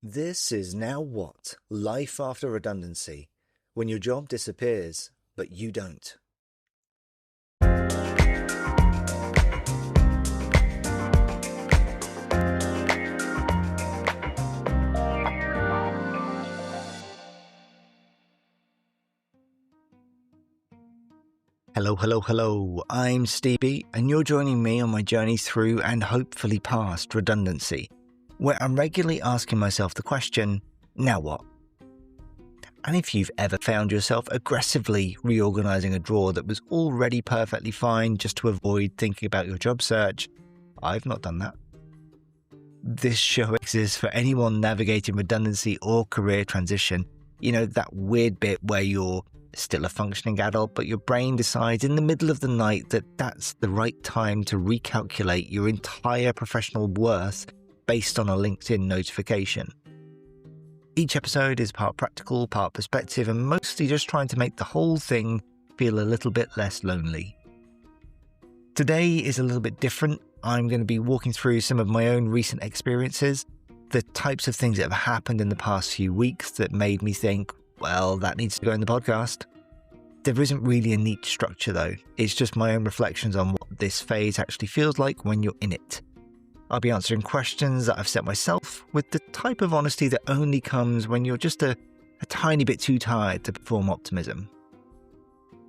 This is now what? Life after redundancy. When your job disappears, but you don't. Hello. I'm Stevie, and you're joining me on my journey through and hopefully past redundancy, where I'm regularly asking myself the question, now what? And if you've ever found yourself aggressively reorganizing a drawer that was already perfectly fine just to avoid thinking about your job search, I've not done that. This show exists for anyone navigating redundancy or career transition. You know, that weird bit where you're still a functioning adult, but your brain decides in the middle of the night that that's the right time to recalculate your entire professional worth based on a LinkedIn notification. Each episode is part practical, part perspective, and mostly just trying to make the whole thing feel a little bit less lonely. Today is a little bit different. I'm going to be walking through some of my own recent experiences, the types of things that have happened in the past few weeks that made me think, well, that needs to go in the podcast. There isn't really a neat structure though. It's just my own reflections on what this phase actually feels like when you're in it. I'll be answering questions that I've set myself with the type of honesty that only comes when you're just a tiny bit too tired to perform optimism.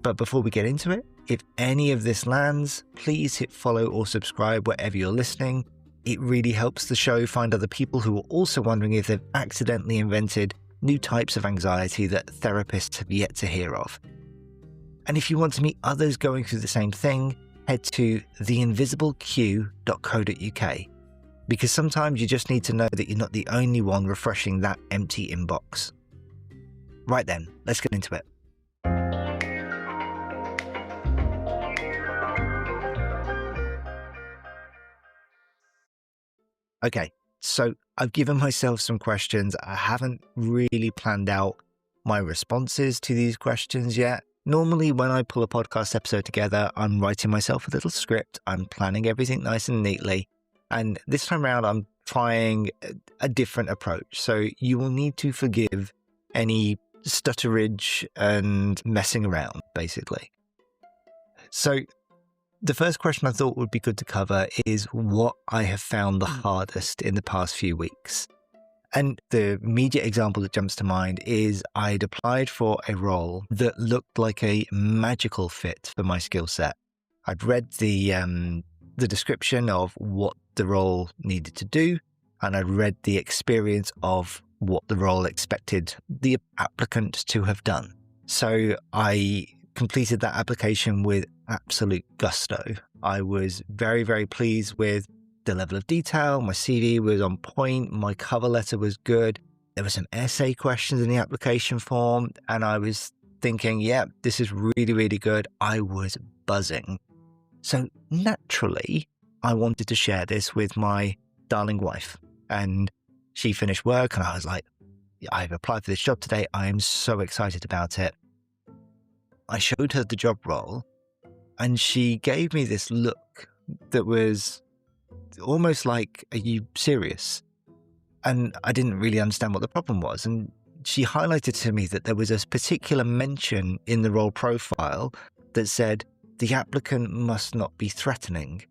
But before we get into it, if any of this lands, please hit follow or subscribe wherever you're listening. It really helps the show find other people who are also wondering if they've accidentally invented new types of anxiety that therapists have yet to hear of. And if you want to meet others going through the same thing, head to theinvisibleq.co.uk, because sometimes you just need to know that you're not the only one refreshing that empty inbox. Right then, let's get into it. Okay, so I've given myself some questions. I haven't really planned out my responses to these questions yet. Normally, when I pull a podcast episode together, I'm writing myself a little script. I'm planning everything nice and neatly. And this time around, I'm trying a different approach. So you will need to forgive any stutterage and messing around, basically. So the first question I thought would be good to cover is what I have found the hardest in the past few weeks. And the immediate example that jumps to mind is I'd applied for a role that looked like a magical fit for my skill set. I'd read the description of what the role needed to do, and I'd read the experience of what the role expected the applicant to have done. So I completed that application with absolute gusto. I was very, very pleased with the level of detail. My CV was on point. My cover letter was good. There were some essay questions in the application form, and I was thinking, yeah, this is really, really good. I was buzzing. So naturally, I wanted to share this with my darling wife, and she finished work, and I was like, I've applied for this job today. I am so excited about it. I showed her the job role, and she gave me this look that was almost like, are you serious? And I didn't really understand what the problem was. And she highlighted to me that there was a particular mention in the role profile that said the applicant must not be threatening.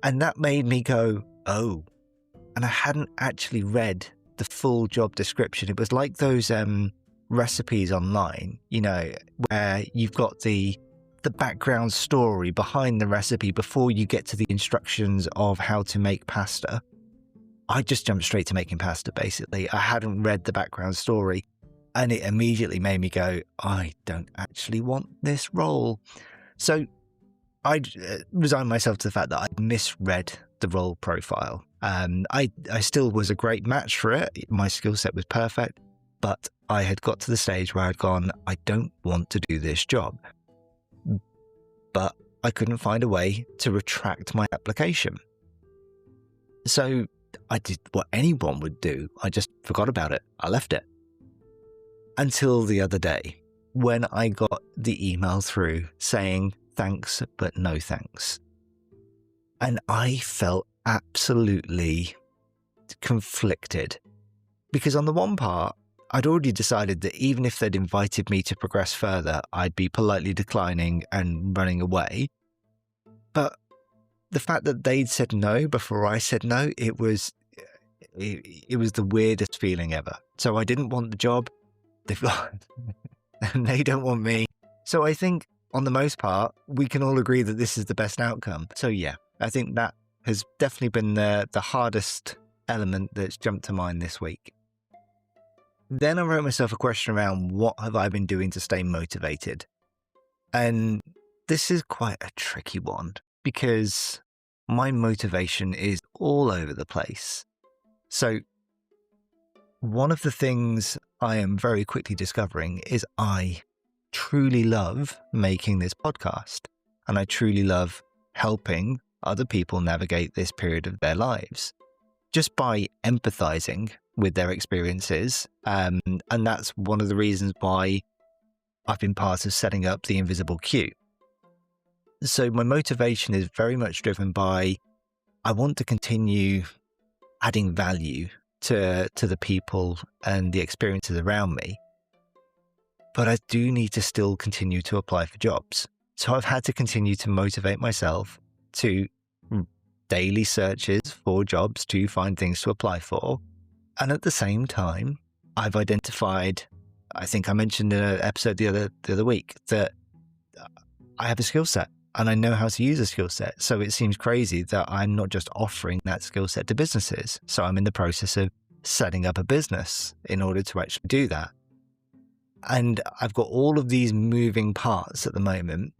And that made me go, oh. And I hadn't actually read the full job description. It was like those recipes online, you know, where you've got the background story behind the recipe before you get to the instructions of how to make pasta. I just jumped straight to making pasta, basically. I hadn't read the background story, and it immediately made me go, I don't actually want this role. So I resigned myself to the fact that I'd misread the role profile. I still was a great match for it. My skill set was perfect, but I had got to the stage where I'd gone, I don't want to do this job. But I couldn't find a way to retract my application. So I did what anyone would do. I just forgot about it. I left it. Until the other day, when I got the email through saying, thanks, but no thanks. And I felt absolutely conflicted Because on the one part, I'd already decided that even if they'd invited me to progress further, I'd be politely declining and running away. But the fact that they'd said no before I said no, it was the weirdest feeling ever. So I didn't want the job. They've got, and they don't want me. So I think on the most part, we can all agree that this is the best outcome. So yeah, I think that has definitely been the hardest element that's jumped to mind this week. Then I wrote myself a question around what have I been doing to stay motivated? And this is quite a tricky one because my motivation is all over the place. So one of the things I am very quickly discovering is I truly love making this podcast, and I truly love helping other people navigate this period of their lives just by empathizing with their experiences. And that's one of the reasons why I've been part of setting up the Invisible Queue. So my motivation is very much driven by, I want to continue adding value to the people and the experiences around me. But I do need to still continue to apply for jobs. So I've had to continue to motivate myself to daily searches for jobs to find things to apply for. And at the same time, I've identified, I think I mentioned in an episode the other week, that I have a skill set and I know how to use a skill set. So it seems crazy that I'm not just offering that skill set to businesses. So I'm in the process of setting up a business in order to actually do that. And I've got all of these moving parts at the moment,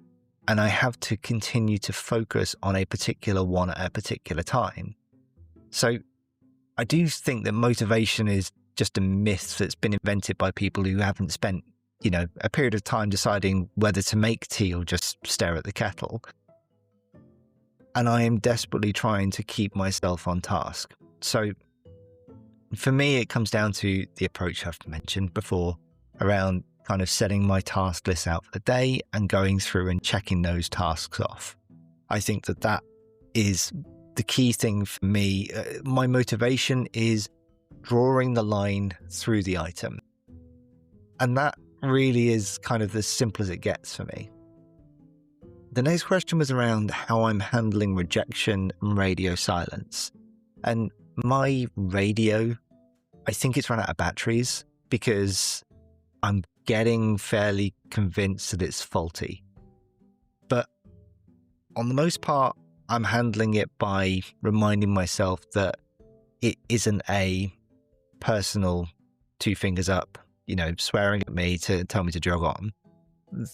and I have to continue to focus on a particular one at a particular time. So I do think that motivation is just a myth that's been invented by people who haven't spent, a period of time deciding whether to make tea or just stare at the kettle. And I am desperately trying to keep myself on task. So for me, it comes down to the approach I've mentioned before around kind of setting my task list out for the day and going through and checking those tasks off. I think that is the key thing for me. My motivation is drawing the line through the item. And that really is kind of as simple as it gets for me. The next question was around how I'm handling rejection and radio silence. And my radio, I think it's run out of batteries because I'm getting fairly convinced that it's faulty. But on the most part, I'm handling it by reminding myself that it isn't a personal 2 fingers up, swearing at me to tell me to jog on.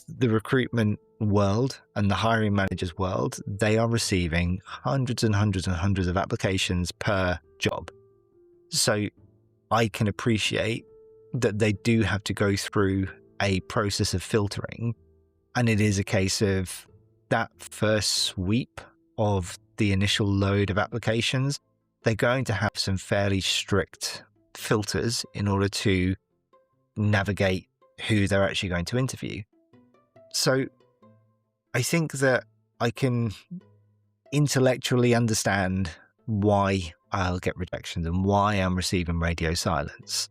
The recruitment world and the hiring managers world, they are receiving hundreds and hundreds and hundreds of applications per job. So I can appreciate that they do have to go through a process of filtering. And it is a case of that first sweep of the initial load of applications, they're going to have some fairly strict filters in order to navigate who they're actually going to interview. So I think that I can intellectually understand why I'll get rejections and why I'm receiving radio silence.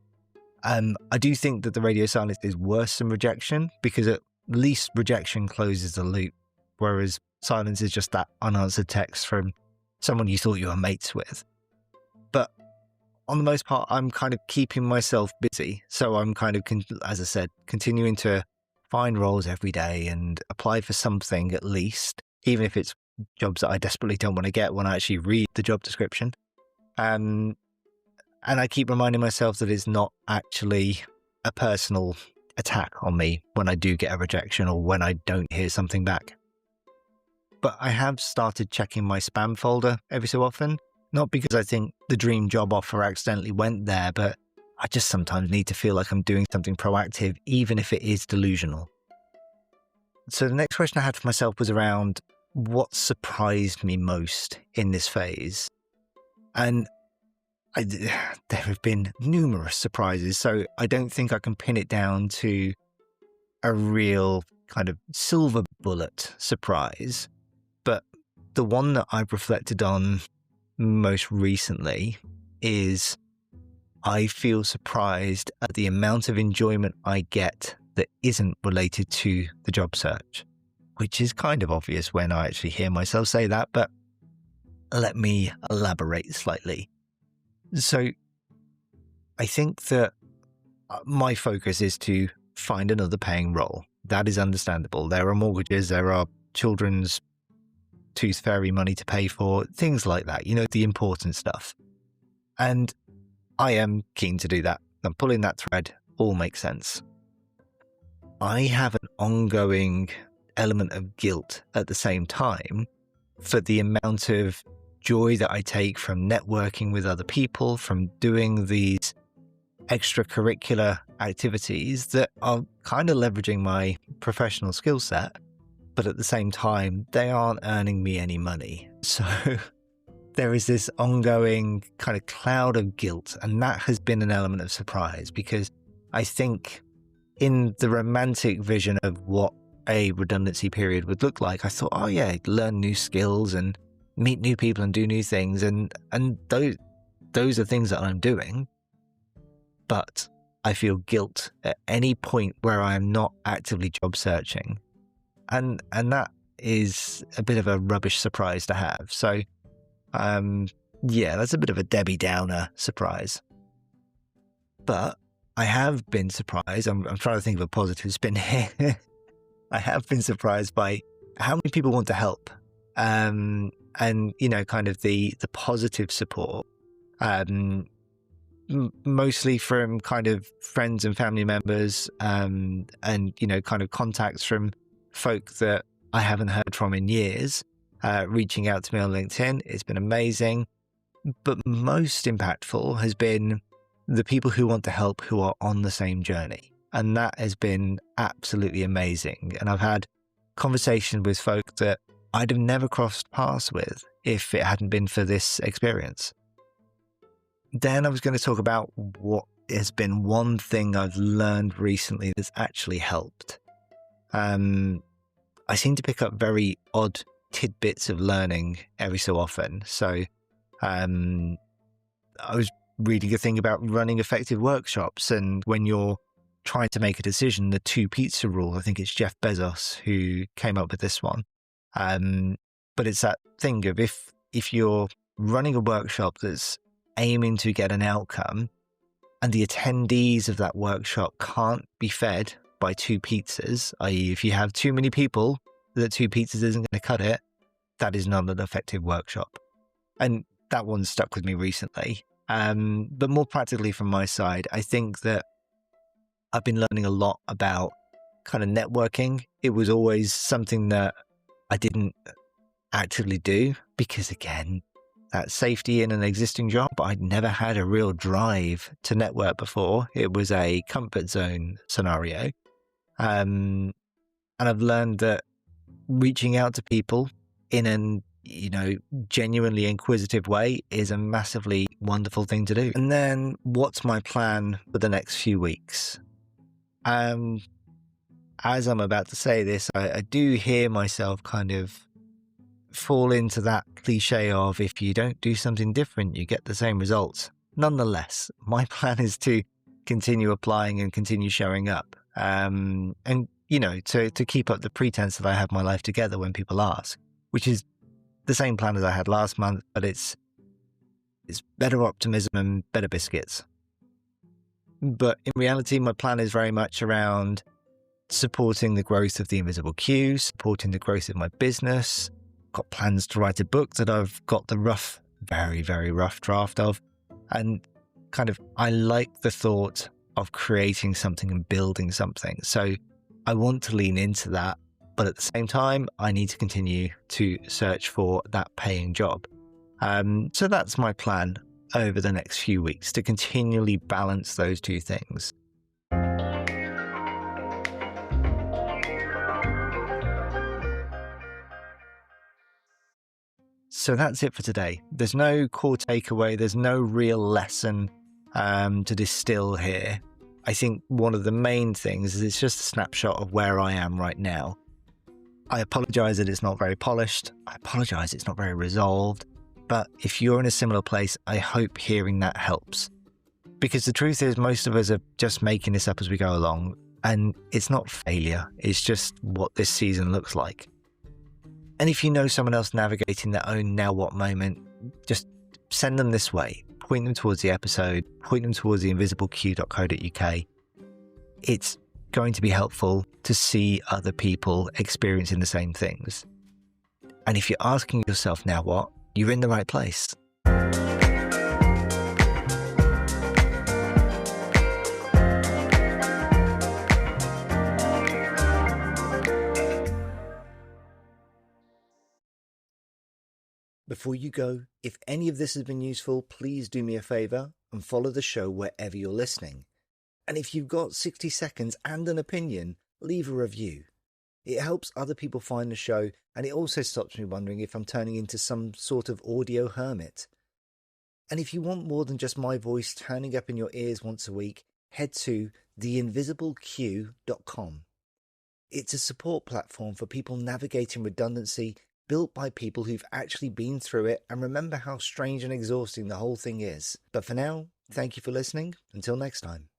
I do think that the radio silence is worse than rejection because at least rejection closes the loop, whereas silence is just that unanswered text from someone you thought you were mates with. But on the most part, I'm kind of keeping myself busy. So I'm kind of, as I said, continuing to find roles every day and apply for something at least, even if it's jobs that I desperately don't want to get when I actually read the job description. And I keep reminding myself that it's not actually a personal attack on me when I do get a rejection or when I don't hear something back. But I have started checking my spam folder every so often, not because I think the dream job offer accidentally went there, but I just sometimes need to feel like I'm doing something proactive, even if it is delusional. So the next question I had for myself was around what surprised me most in this phase. And there have been numerous surprises, so I don't think I can pin it down to a real kind of silver bullet surprise. But the one that I've reflected on most recently is I feel surprised at the amount of enjoyment I get that isn't related to the job search, which is kind of obvious when I actually hear myself say that, but let me elaborate slightly. So I think that my focus is to find another paying role. That is understandable. There are mortgages, there are children's tooth fairy money to pay for, things like that, the important stuff. And I am keen to do that. I'm pulling that thread, all makes sense. I have an ongoing element of guilt at the same time for the amount of joy that I take from networking with other people, from doing these extracurricular activities that are kind of leveraging my professional skill set, but at the same time, they aren't earning me any money. So there is this ongoing kind of cloud of guilt, and that has been an element of surprise because I think in the romantic vision of what a redundancy period would look like, I thought, oh yeah, learn new skills and meet new people and do new things, and those are things that I'm doing. But I feel guilt at any point where I am not actively job searching, and that is a bit of a rubbish surprise to have. So yeah, that's a bit of a Debbie Downer surprise. But I have been surprised. I'm trying to think of a positive spin here. I have been surprised by how many people want to help, and kind of the positive support, mostly from kind of friends and family members, and kind of contacts from folk that I haven't heard from in years, reaching out to me on LinkedIn. It's been amazing. But most impactful has been the people who want to help, who are on the same journey. And that has been absolutely amazing. And I've had conversations with folk that I'd have never crossed paths with if it hadn't been for this experience. Then I was going to talk about what has been one thing I've learned recently that's actually helped. I seem to pick up very odd tidbits of learning every so often. So I was reading a thing about running effective workshops, and when you're trying to make a decision, the 2 pizza rule. I think it's Jeff Bezos who came up with this one. But it's that thing of if you're running a workshop that's aiming to get an outcome, and the attendees of that workshop can't be fed by 2 pizzas, i.e. if you have too many people, that 2 pizzas isn't going to cut it, that is not an effective workshop. And that one stuck with me recently. But more practically from my side, I think that I've been learning a lot about kind of networking. It was always something that I didn't actively do because, again, that safety in an existing job, I'd never had a real drive to network before. It was a comfort zone scenario. And I've learned that reaching out to people in an genuinely inquisitive way is a massively wonderful thing to do. And then what's my plan for the next few weeks? As I'm about to say this, I do hear myself kind of fall into that cliche of if you don't do something different, you get the same results. Nonetheless, my plan is to continue applying and continue showing up. And to keep up the pretense that I have my life together when people ask, which is the same plan as I had last month, but it's better optimism and better biscuits. But in reality, my plan is very much around supporting the growth of the invisible queue, supporting the growth of my business. Got plans to write a book that I've got the very, very rough draft of. And kind of, I like the thought of creating something and building something. So I want to lean into that. But at the same time, I need to continue to search for that paying job. So that's my plan over the next few weeks, to continually balance those 2 things. So that's it for today. There's no core takeaway. There's no real lesson to distill here. I think one of the main things is it's just a snapshot of where I am right now. I apologize that it's not very polished. I apologize it's not very resolved. But if you're in a similar place, I hope hearing that helps. Because the truth is, most of us are just making this up as we go along, and it's not failure, it's just what this season looks like. And if you know someone else navigating their own now what moment, just send them this way. Point them towards the episode, point them towards the invisibleq.co.uk. It's going to be helpful to see other people experiencing the same things. And if you're asking yourself now what, you're in the right place. Before you go, if any of this has been useful, please do me a favour and follow the show wherever you're listening. And if you've got 60 seconds and an opinion, leave a review. It helps other people find the show, and it also stops me wondering if I'm turning into some sort of audio hermit. And if you want more than just my voice turning up in your ears once a week, head to theinvisibleq.com. It's a support platform for people navigating redundancy, built by people who've actually been through it and remember how strange and exhausting the whole thing is. But for now, thank you for listening. Until next time.